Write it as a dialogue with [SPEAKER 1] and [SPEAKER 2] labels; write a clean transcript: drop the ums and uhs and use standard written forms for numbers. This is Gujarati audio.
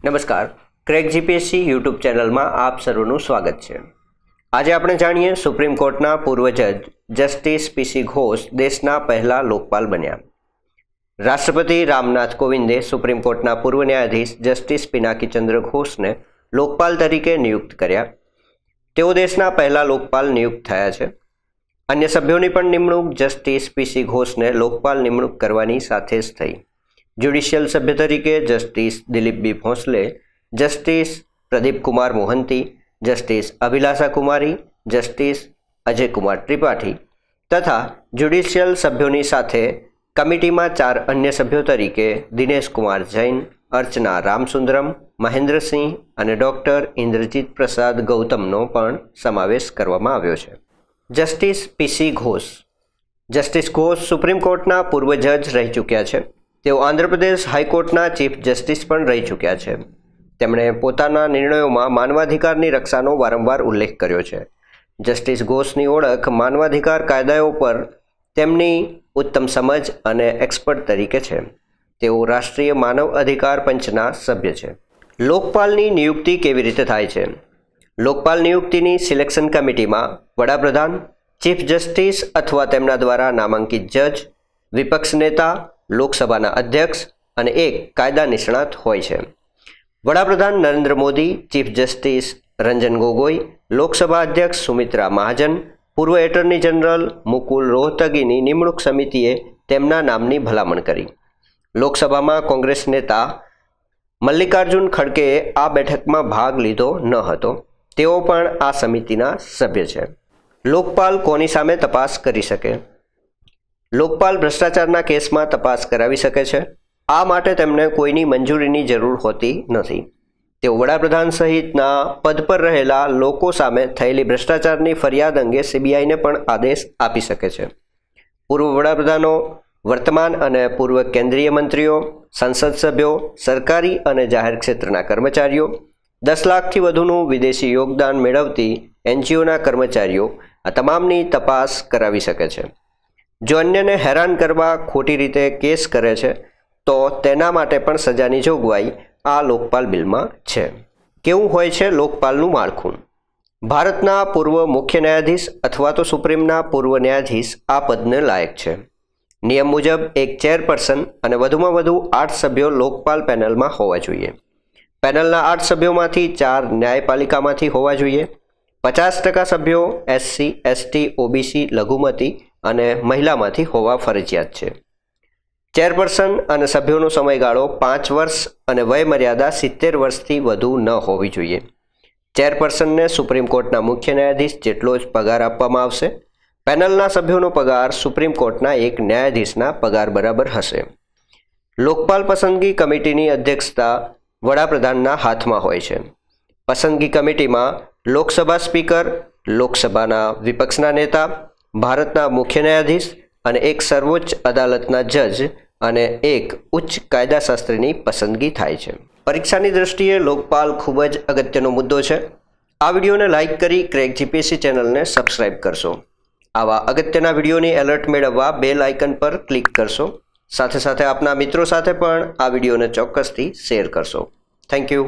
[SPEAKER 1] નમસ્કાર, ક્રેક જીપીએસસી યુટ્યુબ ચેનલમાં આપ સર્વનું સ્વાગત છે। આજે આપણે જાણીએ સુપ્રીમ કોર્ટના પૂર્વ જજ જસ્ટિસ પીસી ઘોષ દેશના પહેલા લોકપાલ બન્યા। રાષ્ટ્રપતિ રામનાથ કોવિંદે સુપ્રીમ કોર્ટના પૂર્વ ન્યાયાધીશ જસ્ટિસ પિનાકી ચંદ્ર ઘોષને લોકપાલ તરીકે નિયુક્ત કર્યા। તેઓ દેશના પહેલા લોકપાલ નિયુક્ત થયા છે। અન્ય સભ્યોની પણ નિમણૂક જસ્ટિસ પીસી ઘોષને લોકપાલ નિમણૂક કરવાની સાથે જ થઈ। જ્યુડિશિયલ સભ્ય તરીકે જસ્ટિસ દિલીપ બી ભોંસલે, જસ્ટિસ પ્રદીપ કુમાર મોહંતી, જસ્ટિસ અભિલાષા કુમારી, જસ્ટિસ અજય કુમાર ત્રિપાઠી તથા જ્યુડિશિયલ સભ્યોની સાથે કમિટીમાં 4 અન્ય સભ્યો તરીકે દિનેશ કુમાર જૈન, અર્ચના રામસુંદરમ, મહેન્દ્રસિંહ અને ડૉક્ટર ઇન્દ્રજીત પ્રસાદ ગૌતમનો પણ સમાવેશ કરવામાં આવ્યો છે। જસ્ટિસ પીસી ઘોષ જસ્ટિસ ઘોષ સુપ્રીમ કોર્ટના પૂર્વ જજ રહી ચૂક્યા છે। તેઓ આંધ્રપ્રદેશ હાઈકોર્ટના ચીફ જસ્ટિસ પણ રહી ચૂક્યા છે। તેમણે પોતાના નિર્ણયોમાં માનવાધિકારની રક્ષાનો વારંવાર ઉલ્લેખ કર્યો છે। જસ્ટિસ ઘોષની ઓળખ માનવાધિકાર કાયદાઓ પર તેમની ઉત્તમ સમજ અને એક્સપર્ટ તરીકે છે। તેઓ રાષ્ટ્રીય માનવ અધિકાર પંચના સભ્ય છે। લોકપાલની નિયુક્તિ કેવી રીતે થાય છે? લોકપાલ નિયુક્તિની સિલેક્શન કમિટીમાં વડાપ્રધાન, ચીફ જસ્ટિસ અથવા તેમના દ્વારા નામાંકિત જજ, વિપક્ષ નેતા, લોકસભાના અધ્યક્ષ અને એક કાયદા નિષ્ણાત હોય છે। વડાપ્રધાન નરેન્દ્ર મોદી, ચીફ જસ્ટિસ રંજન ગોગોઈ, લોકસભા અધ્યક્ષ સુમિત્રા મહાજન, પૂર્વ એટર્ની જનરલ મુકુલ રોહતગીની નિમણૂક સમિતિએ તેમના નામની ભલામણ કરી। લોકસભામાં કોંગ્રેસ નેતા મલ્લિકાર્જુન ખડગેએ આ બેઠકમાં ભાગ લીધો ન હતો। તેઓ પણ આ સમિતિના સભ્ય છે। લોકપાલ કોની સામે તપાસ કરી શકે? લોકપાલ ભ્રષ્ટાચારના કેસમાં તપાસ કરાવી શકે છે। આ માટે તેમને કોઈની મંજૂરીની જરૂર હોતી નથી। તેઓ વડાપ્રધાન સહિતના પદ પર રહેલા લોકો સામે થયેલી ભ્રષ્ટાચારની ફરિયાદ અંગે સીબીઆઈને પણ આદેશ આપી શકે છે। પૂર્વ વડાપ્રધાનો, વર્તમાન અને પૂર્વ કેન્દ્રીય મંત્રીઓ, સંસદ સભ્યો, સરકારી અને જાહેર ક્ષેત્રના કર્મચારીઓ, 10 લાખથી વધુનું વિદેશી યોગદાન મેળવતી એનજીઓના કર્મચારીઓ આ તમામની તપાસ કરાવી શકે છે। જો અન્યને હેરાન કરવા ખોટી રીતે કેસ કરે છે તો તેના માટે પણ સજાની જોગવાઈ આ લોકપાલ બિલમાં છે। કેવું હોય છે લોકપાલનું માળખું? ભારતના પૂર્વ મુખ્ય ન્યાયાધીશ અથવા તો સુપ્રીમના પૂર્વ ન્યાયાધીશ આ પદને લાયક છે। નિયમ મુજબ એક ચેરપર્સન અને વધુમાં વધુ 8 સભ્યો લોકપાલ પેનલમાં હોવા જોઈએ। પેનલના 8 સભ્યોમાંથી 4 ન્યાયપાલિકામાંથી હોવા જોઈએ। 50% સભ્યો એસસી, એસટી, ઓબીસી, લઘુમતી અને મહિલામાંથી હોવા ફરજિયાત છે। ચેરપર્સન અને સભ્યોનો સમયગાળો 5 વર્ષ અને વયમર્યાદા 70 વર્ષથી વધુ ન હોવી જોઈએ। ચેરપર્સનને સુપ્રીમ કોર્ટના મુખ્ય ન્યાયાધીશ જેટલો જ પગાર આપવામાં આવશે। પેનલના સભ્યોનો પગાર સુપ્રીમ કોર્ટના એક ન્યાયાધીશના પગાર બરાબર હશે। લોકપાલ પસંદગી કમિટીની અધ્યક્ષતા વડાપ્રધાનના હાથમાં હોય છે। પસંદગી કમિટીમાં લોકસભા સ્પીકર, લોકસભાના વિપક્ષના નેતા, ભારતના મુખ્ય ન્યાયાધીશ અને એક સર્વોચ્ચ અદાલતના જજ અને એક ઉચ્ચ કાયદાશાસ્ત્રીની પસંદગી થાય છે। પરીક્ષાની દ્રષ્ટિએ લોકપાલ ખૂબ જ અગત્યનો મુદ્દો છે। આ વિડીયોને લાઇક કરી ક્રેક જીપીએસસી ચેનલને સબસ્ક્રાઇબ કરશો। આવા અગત્યના વિડીયોની એલર્ટ મેળવવા બેલ આઇકન પર ક્લિક કરશો। સાથે સાથે આપના મિત્રો સાથે પણ આ વિડીયોને ચોક્કસથી શેર કરશો। Thank you.